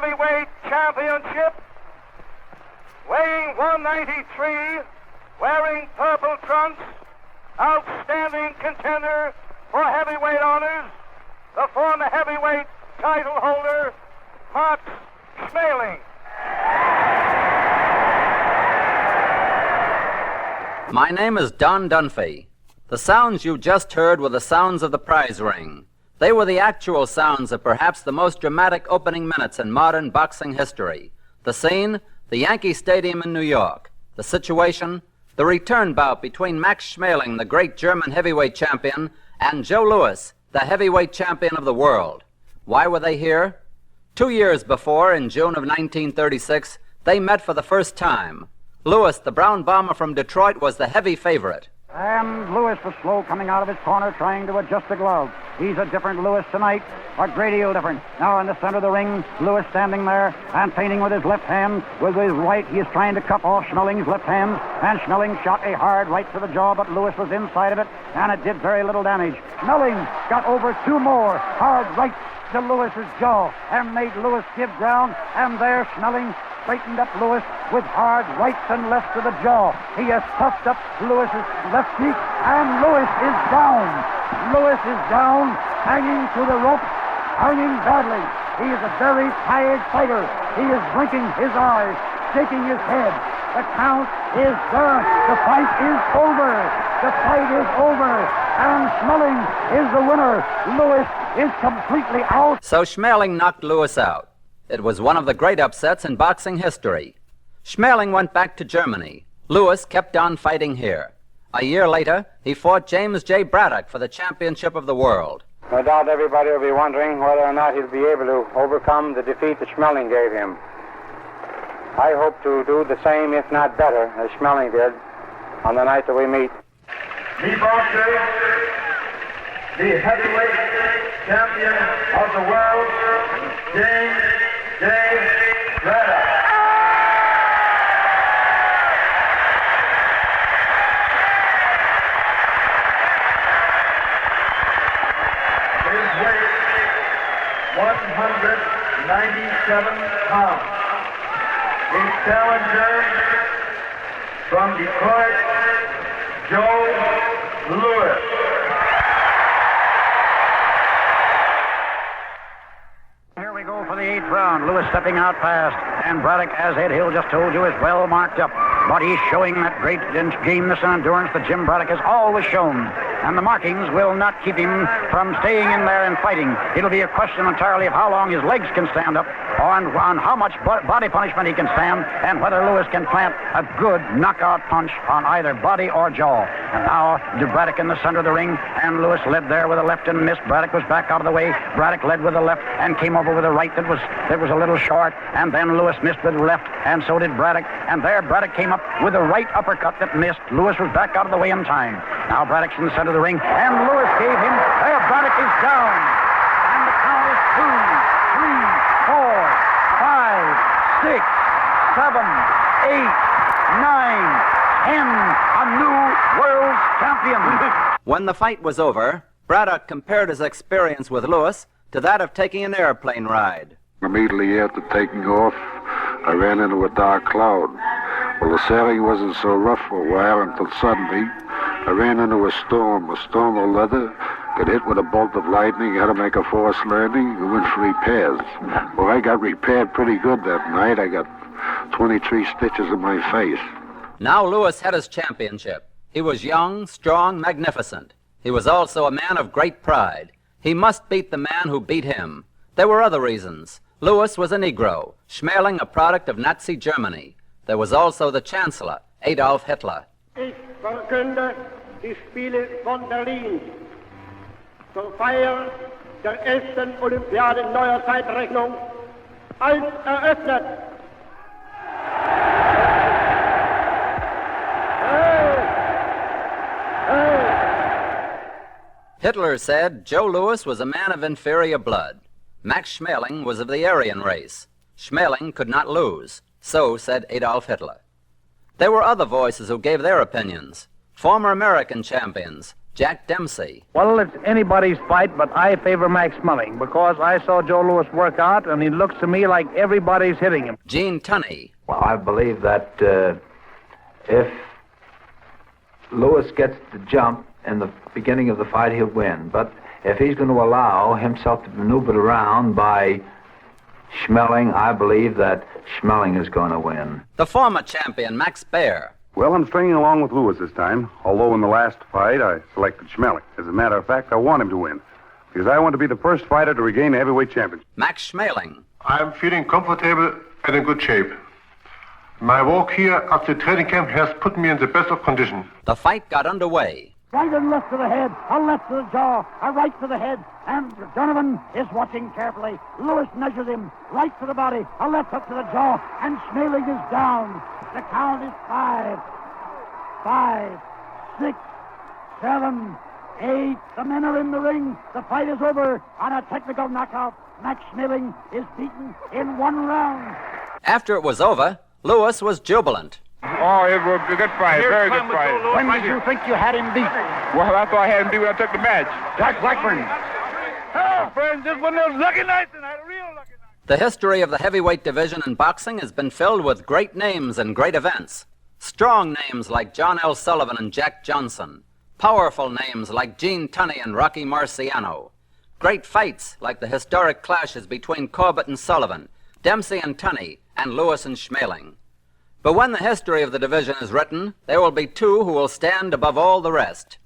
Heavyweight Championship, weighing 193, wearing purple trunks, outstanding contender for heavyweight honors, the former heavyweight title holder, Max Schmeling. My name is Don Dunphy. The sounds you just heard were the sounds of the prize ring. They were the actual sounds of perhaps the most dramatic opening minutes in modern boxing history. The scene, the Yankee Stadium in New York. The situation, the return bout between Max Schmeling, the great German heavyweight champion, and Joe Louis, the heavyweight champion of the world. Why were they here? 2 years before, in June of 1936, they met for the first time. Louis, the brown bomber from Detroit, was the heavy favorite. And Louis was slow coming out of his corner, trying to adjust the glove. He's a different Louis tonight, a great deal different. Now in the center of the ring, Louis standing there and feinting with his left hand. With his right, he is trying to cup off Schmeling's left hand. And Schmeling shot a hard right to the jaw, but Louis was inside of it, and it did very little damage. Schmeling got over 2 more hard rights to Louis's jaw and made Louis give ground. And there Schmeling straightened up Louis with hard rights and left to the jaw. He has puffed up Louis's left cheek, and Louis is down. Louis is down, hanging to the rope, hanging badly. He is a very tired fighter. He is blinking his eyes, shaking his head. The count is done. The fight is over. The fight is over. And Schmeling is the winner. Louis is completely out. So Schmeling knocked Louis out. It was one of the great upsets in boxing history. Schmeling went back to Germany. Louis kept on fighting here. A year later, he fought James J. Braddock for the championship of the world. No doubt everybody will be wondering whether or not he'll be able to overcome the defeat that Schmeling gave him. I hope to do the same, if not better, as Schmeling did on the night that we meet. The boxer, the heavyweight champion of the world, James J. Braddock. His weight, 197 pounds. His challenger from Detroit, Joe Louis. Here we go for the 8th round. Louis stepping out fast. And Braddock, as Ed Hill just told you, is well marked up. But he's showing that great gameness and endurance that Jim Braddock has always shown. And the markings will not keep him from staying in there and fighting. It'll be a question entirely of how long his legs can stand up, or on how much body punishment he can stand, and whether Louis can plant a good knockout punch on either body or jaw. And now Braddock in the center of the ring, and Louis led there with a left and missed. Braddock was back out of the way. Braddock led with a left and came over with a right that was a little short, and then Louis missed with the left, and so did Braddock. And there Braddock came up with a right uppercut that missed. Louis was back out of the way in time. Now Braddock's in the center of the ring, and Louis gave him. There, Braddock is down. And the count is 2, 3, 4, 5, 6, 7, 8, 9, 10. A new world champion. When the fight was over, Braddock compared his experience with Louis to that of taking an airplane ride. Immediately after taking off, I ran into a dark cloud. Well, the sailing wasn't so rough for a while until suddenly I ran into a storm of leather, got hit with a bolt of lightning, had to make a forced landing, and went for repairs. Well, I got repaired pretty good that night. I got 23 stitches in my face. Now Louis had his championship. He was young, strong, magnificent. He was also a man of great pride. He must beat the man who beat him. There were other reasons. Louis was a Negro, Schmeling a product of Nazi Germany. There was also the Chancellor, Adolf Hitler. Ich verkünde die Spiele von Berlin zur Feier der 11. Olympiade neuer Zeitrechnung als eröffnet. Hitler said Joe Louis was a man of inferior blood. Max Schmeling was of the Aryan race. Schmeling could not lose. So said Adolf Hitler. There were other voices who gave their opinions. Former American champions, Jack Dempsey. Well, it's anybody's fight, but I favor Max Schmeling because I saw Joe Louis work out, and he looks to me like everybody's hitting him. Gene Tunney. Well, I believe that if Lewis gets the jump in the beginning of the fight, he'll win. But if he's going to allow himself to maneuver around by Schmeling, I believe that Schmeling is going to win. The former champion, Max Baer. Well, I'm stringing along with Lewis this time, although in the last fight I selected Schmeling. As a matter of fact, I want him to win, because I want to be the first fighter to regain the heavyweight championship. Max Schmeling. I'm feeling comfortable and in good shape. My walk here at the training camp has put me in the best of condition. The fight got underway. Right and left to the head, a left to the jaw, a right to the head, and Donovan is watching carefully. Lewis measures him, right to the body, a left hook to the jaw, and Schmeling is down. The count is 5, 6, 7, 8. The men are in the ring. The fight is over on a technical knockout. Max Schmeling is beaten in 1 round. After it was over, Lewis was jubilant. Oh, it was a good fight, very good fight. When did you think you had him beat? Well, I thought I had him beat when I took the match. Jack Blackburn. Oh, friends, this one of those lucky nights, and I had a real lucky night. The history of the heavyweight division in boxing has been filled with great names and great events. Strong names like John L. Sullivan and Jack Johnson. Powerful names like Gene Tunney and Rocky Marciano. Great fights like the historic clashes between Corbett and Sullivan, Dempsey and Tunney, and Lewis and Schmeling. But when the history of the division is written, there will be 2 who will stand above all the rest.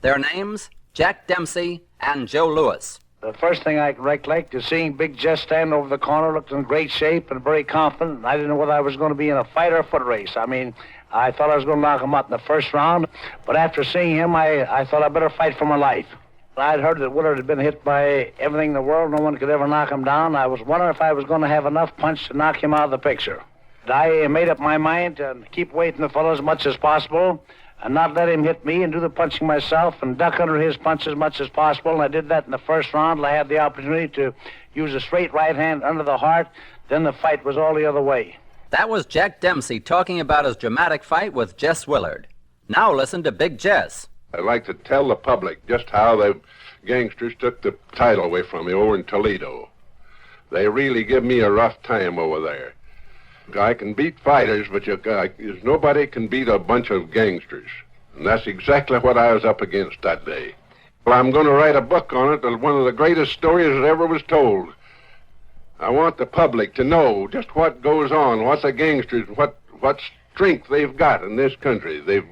Their names, Jack Dempsey and Joe Louis. The first thing I recollect is seeing Big Jess stand over the corner, looked in great shape and very confident. I didn't know whether I was going to be in a fight or a foot race. I mean, I thought I was going to knock him out in the first round, but after seeing him, I thought I better fight for my life. I'd heard that Willard had been hit by everything in the world. No one could ever knock him down. I was wondering if I was going to have enough punch to knock him out of the picture. I made up my mind to keep waiting the fellow as much as possible and not let him hit me and do the punching myself and duck under his punch as much as possible. And I did that in the first round. I had the opportunity to use a straight right hand under the heart. Then the fight was all the other way. That was Jack Dempsey talking about his dramatic fight with Jess Willard. Now listen to Big Jess. I'd like to tell the public just how the gangsters took the title away from me over in Toledo. They really give me a rough time over there. I can beat fighters, but nobody can beat a bunch of gangsters. And that's exactly what I was up against that day. Well, I'm going to write a book on it, one of the greatest stories that ever was told. I want the public to know just what goes on, what the gangsters, what strength they've got in this country. They've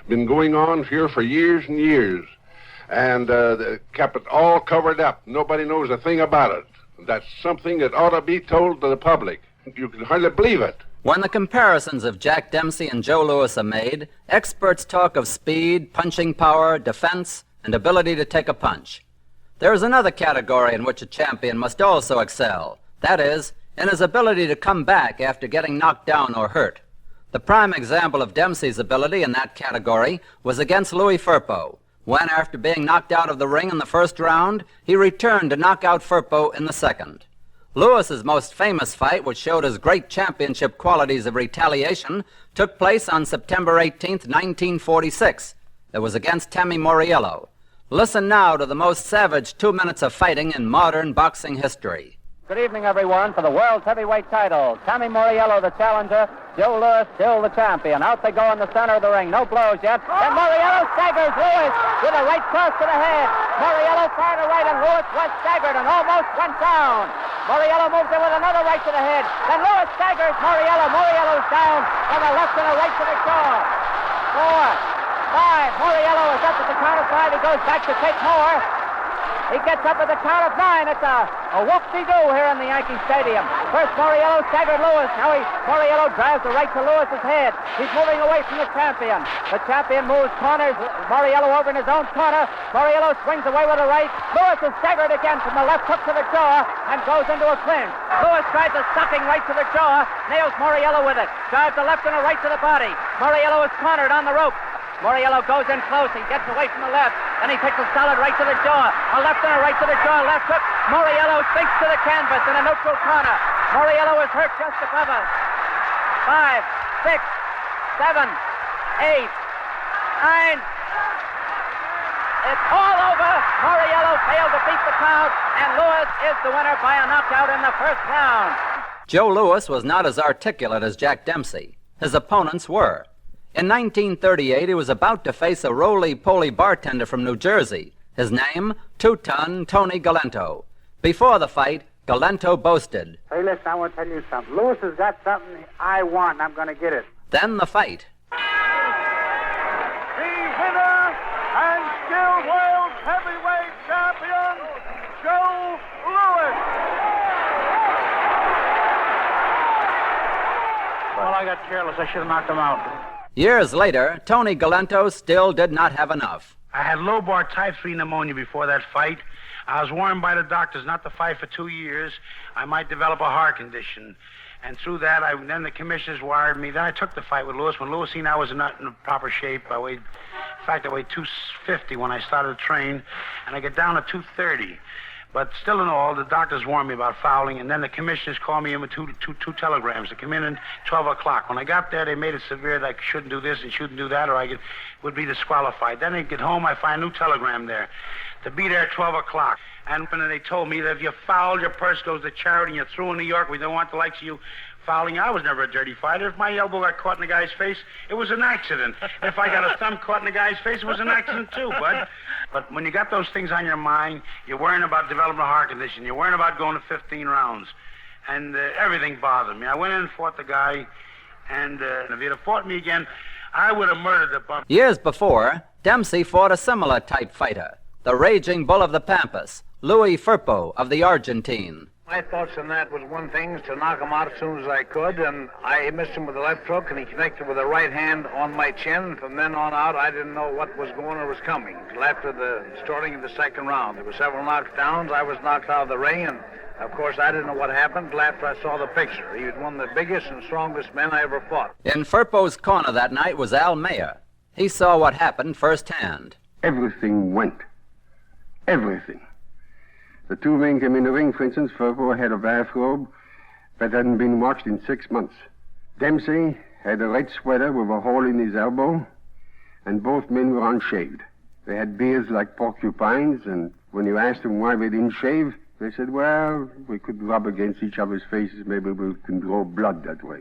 been going on here for years and years, and they kept it all covered up. Nobody knows a thing about it. That's something that ought to be told to the public. You can hardly believe it. When the comparisons of Jack Dempsey and Joe Louis are made, experts talk of speed, punching power, defense, and ability to take a punch. There is another category in which a champion must also excel. That is, in his ability to come back after getting knocked down or hurt. The prime example of Dempsey's ability in that category was against Louis Firpo, when, after being knocked out of the ring in the first round, he returned to knock out Firpo in the second. Lewis's most famous fight, which showed his great championship qualities of retaliation, took place on September 18th, 1946. It was against Tommy Moriello. Listen now to the most savage 2 minutes of fighting in modern boxing history. Good evening, everyone, for the world's heavyweight title. Tommy Moriello, the challenger. Joe Louis, still the champion. Out they go in the center of the ring. No blows yet. And Moriello staggers Louis with a right cross to the head. Moriello fired a right, and Louis was staggered and almost went down. Moriello moves in with another right to the head. Then Louis staggers Moriello. Moriello's down on the left and a right to the jaw. 4, 5. Moriello is up at the count of 5. He goes back to take more. He gets up at the count of 9. It's a whoop-de-doo here in the Yankee Stadium. First, Moriello staggered Louis. Now Moriello drives the right to Lewis's head. He's moving away from the champion. The champion moves corners. Moriello over in his own corner. Moriello swings away with a right. Louis is staggered again from the left hook to the jaw and goes into a clinch. Louis tries a stocking right to the jaw, nails Moriello with it. Drives a left and a right to the body. Moriello is cornered on the rope. Moriello goes in close. He gets away from the left. And he takes a solid right to the jaw. A left and a right to the jaw. Left hook. Moriello sinks to the canvas in a neutral corner. Moriello is hurt just above us. 5, 6, 7, 8, behind. It's all over. Moriello failed to beat the crowd, and Lewis is the winner by a knockout in the first round. Joe Louis was not as articulate as Jack Dempsey. His opponents were. In 1938, he was about to face a roly-poly bartender from New Jersey. His name, Two-Ton Tony Galento. Before the fight, Galento boasted. Hey, listen, I want to tell you something. Lewis has got something I want, and I'm going to get it. Then the fight. The winner and still world heavyweight champion, Joe Louis. Well, I got careless. I should have knocked him out. Years later, Tony Galento still did not have enough. I had lobar type 3 pneumonia before that fight. I was warned by the doctors not to fight for 2 years. I might develop a heart condition. And through that, then the commissioners wired me. Then I took the fight with Louis. When Louis seen I was not in proper shape, I weighed 250 when I started to train, and I get down to 230. But still in all, the doctors warned me about fouling, and then the commissioners called me in with two telegrams to come in at 12 o'clock. When I got there, they made it severe that I shouldn't do this and shouldn't do that, or I would be disqualified. Then I get home, I find a new telegram there to be there at 12 o'clock. And they told me that if you foul, your purse goes to charity, and you're through in New York. We don't want the likes of you fouling. I was never a dirty fighter. If my elbow got caught in the guy's face, it was an accident. If I got a thumb caught in the guy's face, it was an accident too, bud. But when you got those things on your mind, you're worrying about developing a heart condition. You're worrying about going to 15 rounds. And everything bothered me. I went in and fought the guy, and if he'd have fought me again, I would have murdered the bum. Years before, Dempsey fought a similar type fighter, the raging bull of the Pampas, Louis Firpo of the Argentine. My thoughts on that was one thing, to knock him out as soon as I could, and I missed him with the left hook, and he connected with the right hand on my chin. From then on out, I didn't know what was going or was coming. Until after the starting of the second round, there were several knockdowns. I was knocked out of the ring, and of course, I didn't know what happened until after I saw the picture. He was one of the biggest and strongest men I ever fought. In Firpo's corner that night was Al Mayer. He saw what happened firsthand. Everything went. Everything. The two men came in the ring, for instance. Firpo had a bathrobe that hadn't been washed in 6 months. Dempsey had a red sweater with a hole in his elbow, and both men were unshaved. They had beards like porcupines, and when you asked them why they didn't shave, they said, well, we could rub against each other's faces. Maybe we can draw blood that way.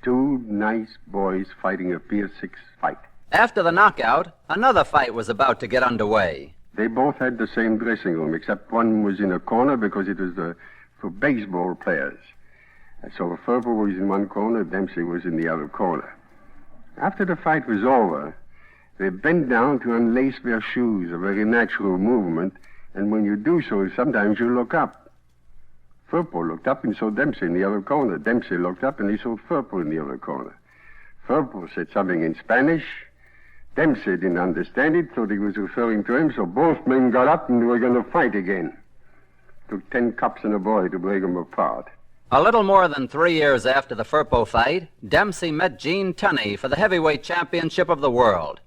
Two nice boys fighting a Pier 6 fight. After the knockout, another fight was about to get underway. They both had the same dressing room, except one was in a corner because it was for baseball players. So Firpo was in one corner, Dempsey was in the other corner. After the fight was over, they bent down to unlace their shoes, a very natural movement, and when you do so, sometimes you look up. Firpo looked up and saw Dempsey in the other corner. Dempsey looked up and he saw Firpo in the other corner. Firpo said something in Spanish. Dempsey didn't understand it, thought he was referring to him, so both men got up and were going to fight again. Took 10 cops and a boy to break them apart. A little more than 3 years after the Firpo fight, Dempsey met Gene Tunney for the heavyweight championship of the world.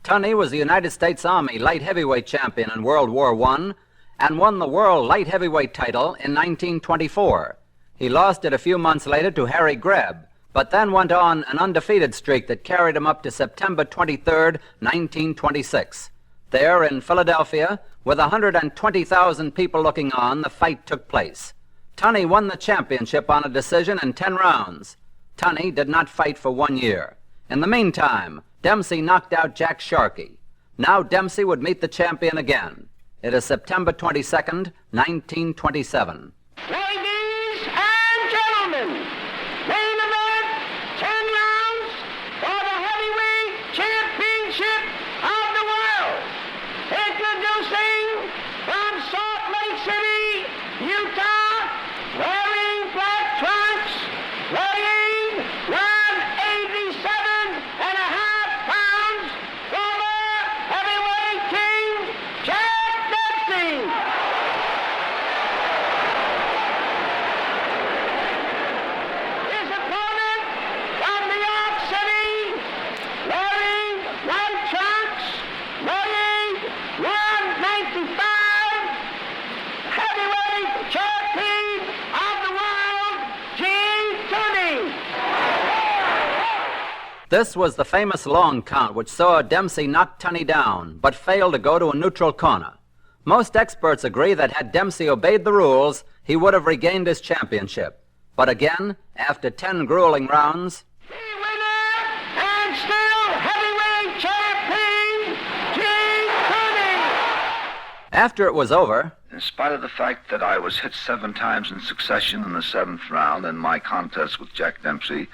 Tunney was the United States Army light heavyweight champion in World War I and won the world light heavyweight title in 1924. He lost it a few months later to Harry Greb, but then went on an undefeated streak that carried him up to September 23rd, 1926. There in Philadelphia, with 120,000 people looking on, the fight took place. Tunney won the championship on a decision in 10 rounds. Tunney did not fight for 1 year. In the meantime, Dempsey knocked out Jack Sharkey. Now Dempsey would meet the champion again. It is September 22nd, 1927. Ladies and gentlemen, main event, 10 rounds for the heavyweight championship of the world. Introducing from Salt Lake City, Utah, wearing black trunks, weighing 187 and a half pounds, former heavyweight king, Jack Dempsey. This was the famous long count which saw Dempsey knock Tunney down, but failed to go to a neutral corner. Most experts agree that had Dempsey obeyed the rules, he would have regained his championship. But again, after 10 grueling rounds, The winner and still heavyweight champion, Gene Tunney. after it was over, In spite of the fact that I was hit 7 times in succession in the 7th round, and my contest with Jack Dempsey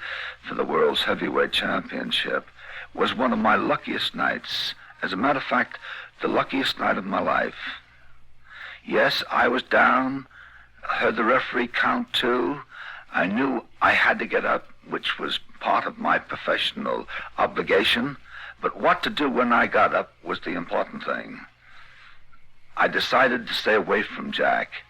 for the World's Heavyweight Championship was one of my luckiest nights. As a matter of fact, the luckiest night of my life. Yes, I was down, heard the referee count 2. I knew I had to get up, which was part of my professional obligation. But what to do when I got up was the important thing. I decided to stay away from Jack,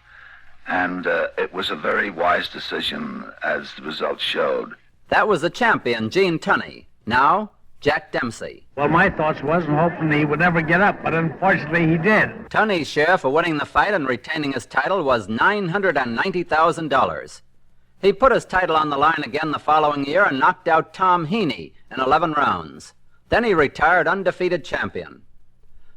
and it was a very wise decision, as the results showed. that was the champion, Gene Tunney. Now, Jack Dempsey. Well, my thoughts was hoping he would never get up, but unfortunately he did. Tunney's share for winning the fight and retaining his title was $990,000. He put his title on the line again the following year and knocked out Tom Heaney in 11 rounds. Then he retired undefeated champion.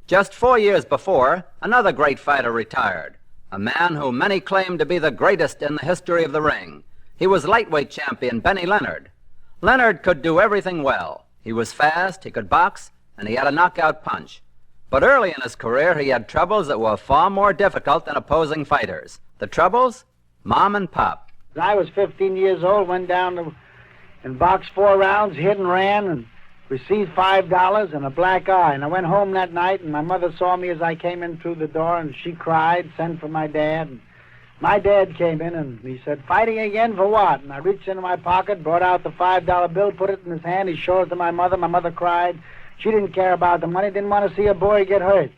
Just 4 years before, another great fighter retired, a man who many claim to be the greatest in the history of the ring. He was lightweight champion Benny Leonard. Leonard could do everything well. He was fast, he could box, and he had a knockout punch. But early in his career, he had troubles that were far more difficult than opposing fighters. The troubles? Mom and Pop. I was 15 years old, went down and boxed 4 rounds, hit and ran, and received $5 and a black eye. And I went home that night, and my mother saw me as I came in through the door, and she cried, sent for my dad. And my dad came in, and he said, "Fighting again for what?" And I reached into my pocket, brought out the $5 bill, put it in his hand. He showed it to my mother. My mother cried. She didn't care about the money, didn't want to see a boy get hurt.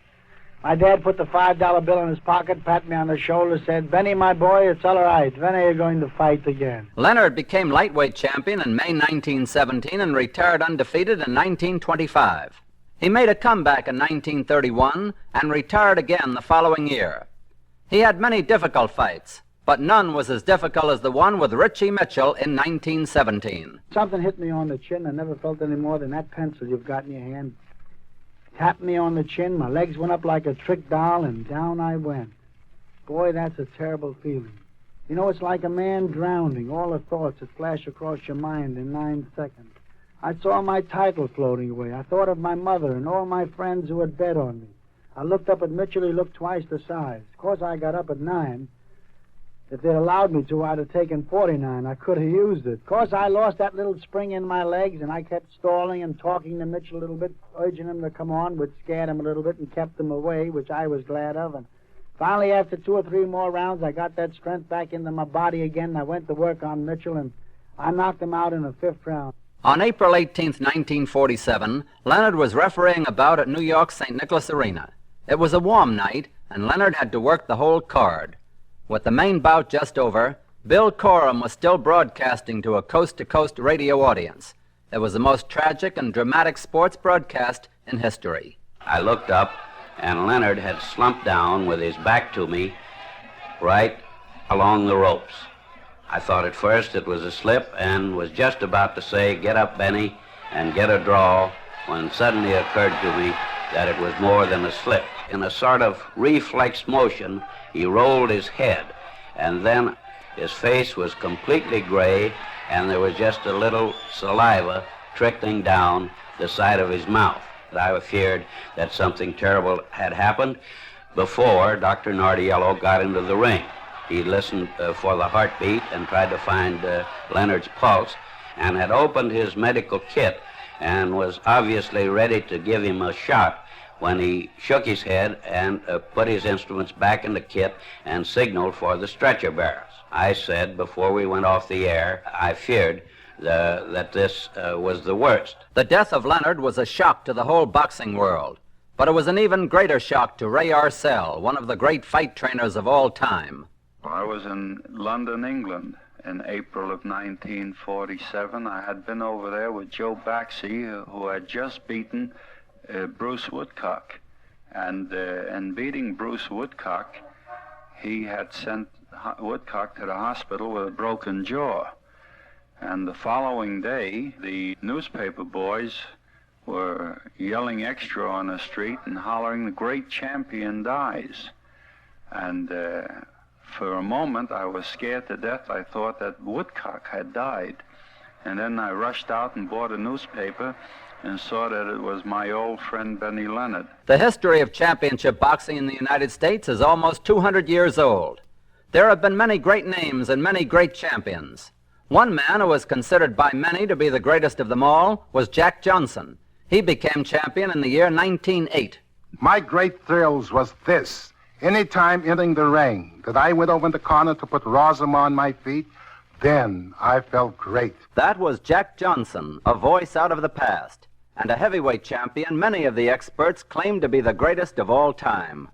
My dad put the $5 bill in his pocket, patted me on the shoulder, said, "Benny, my boy, it's all right. When are you going to fight again?" Leonard became lightweight champion in May 1917 and retired undefeated in 1925. He made a comeback in 1931 and retired again the following year. He had many difficult fights, but none was as difficult as the one with Richie Mitchell in 1917. Something hit me on the chin. I never felt any more than that pencil you've got in your hand. Tapped me on the chin. My legs went up like a trick doll, and down I went. Boy, that's a terrible feeling. You know, it's like a man drowning. All the thoughts that flash across your mind in 9 seconds. I saw my title floating away. I thought of my mother and all my friends who had bet on me. I looked up at Mitchell. He looked twice the size. Of course, I got up at 9. If they'd allowed me to, I'd have taken 49. I could have used it. Of course, I lost that little spring in my legs, and I kept stalling and talking to Mitchell a little bit, urging him to come on, which scared him a little bit and kept him away, which I was glad of. And finally, after 2 or 3 more rounds, I got that strength back into my body again. I went to work on Mitchell, and I knocked him out in the 5th round. On April 18, 1947, Leonard was refereeing a bout at New York's St. Nicholas Arena. It was a warm night, and Leonard had to work the whole card. With the main bout just over, Bill Coram was still broadcasting to a coast-to-coast radio audience. It was the most tragic and dramatic sports broadcast in history. I looked up, and Leonard had slumped down with his back to me right along the ropes. I thought at first it was a slip and was just about to say, "Get up, Benny, and get a draw," when suddenly it occurred to me that it was more than a slip. In a sort of reflex motion, he rolled his head, and then his face was completely gray, and there was just a little saliva trickling down the side of his mouth. I feared that something terrible had happened before Dr. Nardiello got into the ring. He listened for the heartbeat and tried to find Leonard's pulse, and had opened his medical kit and was obviously ready to give him a shot when he shook his head and put his instruments back in the kit and signaled for the stretcher bearers. I said before we went off the air, I feared that this was the worst. The death of Leonard was a shock to the whole boxing world, but it was an even greater shock to Ray Arcel, one of the great fight trainers of all time. I was in London, England, in April of 1947. I had been over there with Joe Baxey, who had just beaten Bruce Woodcock. And in beating Bruce Woodcock, he had sent Woodcock to the hospital with a broken jaw. And the following day, the newspaper boys were yelling extra on the street and hollering, "The great champion dies." And for a moment, I was scared to death. I thought that Woodcock had died. And then I rushed out and bought a newspaper and saw that it was my old friend Benny Leonard. The history of championship boxing in the United States is almost 200 years old. There have been many great names and many great champions. One man who was considered by many to be the greatest of them all was Jack Johnson. He became champion in the year 1908. My great thrills was this. Any time entering the ring that I went over in the corner to put Rossum on my feet, then I felt great. That was Jack Johnson, a voice out of the past, and a heavyweight champion many of the experts claimed to be the greatest of all time.